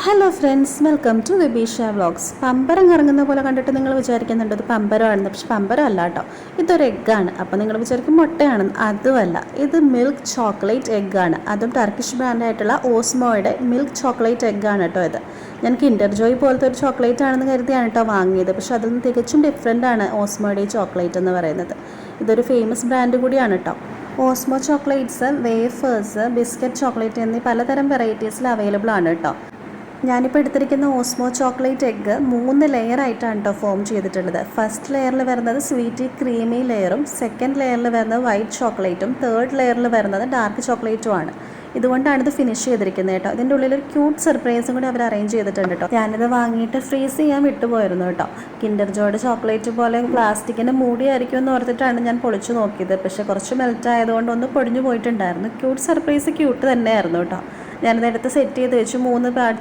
Hello friends, welcome to Vibeesha vlogs. പമ്പരം കറങ്ങുന്ന പോലെ കണ്ടിട്ട് നിങ്ങൾ വിചാരിക്കുന്നുണ്ട് ഇത് പമ്പരമാണെന്ന്. പക്ഷെ പമ്പരം അല്ല കേട്ടോ, ഇതൊരു എഗ്ഗാണ്. അപ്പോൾ നിങ്ങൾ വിചാരിക്കും മുട്ടയാണെന്ന്. അതുമല്ല, ഇത് മിൽക്ക് ചോക്ലേറ്റ് എഗ്ഗാണ്. അതും ടർക്കിഷ് ബ്രാൻഡായിട്ടുള്ള ഓസ്മോയുടെ മിൽക്ക് ചോക്ലേറ്റ് എഗ്ഗാണ് കേട്ടോ ഇത്. ഞാൻ കിൻഡർ ജോയ് പോലത്തെ ഒരു ചോക്ലേറ്റ് ആണെന്ന് കരുതിയാണ് കേട്ടോ വാങ്ങിയത്. പക്ഷെ അതൊന്നും തികച്ചും ഡിഫറെൻ്റ് ആണ് ഓസ്മോയുടെ ഈ ചോക്ലേറ്റ് എന്ന് പറയുന്നത്. ഇതൊരു ഫേമസ് ബ്രാൻഡ് കൂടിയാണ് കേട്ടോ. Osmo chocolates, wafers, biscuit chocolate എന്നീ പലതരം വെറൈറ്റീസിൽ അവൈലബിൾ ആണ് കേട്ടോ. ഞാനിപ്പോൾ എടുത്തിരിക്കുന്ന ഓസ്മോ ചോക്ലേറ്റ് എഗ്ഗ് 3 ലെയറായിട്ടാണ് കേട്ടോ ഫോം ചെയ്തിട്ടുള്ളത്. ഫസ്റ്റ് ലെയറിൽ വരുന്നത് സ്വീറ്റി ക്രീമി ലെയറും, സെക്കൻഡ് ലെയറിൽ വരുന്നത് വൈറ്റ് ചോക്ലേറ്റും, തേർഡ് ലെയറിൽ വരുന്നത് ഡാർക്ക് ചോക്ലേറ്റും ആണ്. ഇതുകൊണ്ടാണ് ഇത് ഫിനിഷ് ചെയ്തിരിക്കുന്നത് കേട്ടോ. ഇതിൻ്റെ ഉള്ളിൽ ഒരു ക്യൂട്ട് സർപ്രൈസും കൂടി അവർ അറേഞ്ച് ചെയ്തിട്ടുണ്ട് കേട്ടോ. ഞാനിത് വാങ്ങിയിട്ട് ഫ്രീസ് ചെയ്യാൻ വിട്ടുപോയിരുന്നു കേട്ടോ. കിൻഡർ ജോയുടെ ചോക്ലേറ്റ് പോലെ പ്ലാസ്റ്റിക്കിൻ്റെ മൂടിയായിരിക്കും എന്ന് ഓർത്തിട്ടാണ് ഞാൻ പൊളിച്ചു നോക്കിയത്. പക്ഷേ കുറച്ച് മെൽറ്റ് ആയതുകൊണ്ട് ഒന്ന് പൊടിഞ്ഞു പോയിട്ടുണ്ടായിരുന്നു. ക്യൂട്ട് സർപ്രൈസ് ക്യൂട്ട് തന്നെയായിരുന്നു കേട്ടോ. ഞാനിത് എടുത്ത് സെറ്റ് ചെയ്ത് വെച്ചു. 3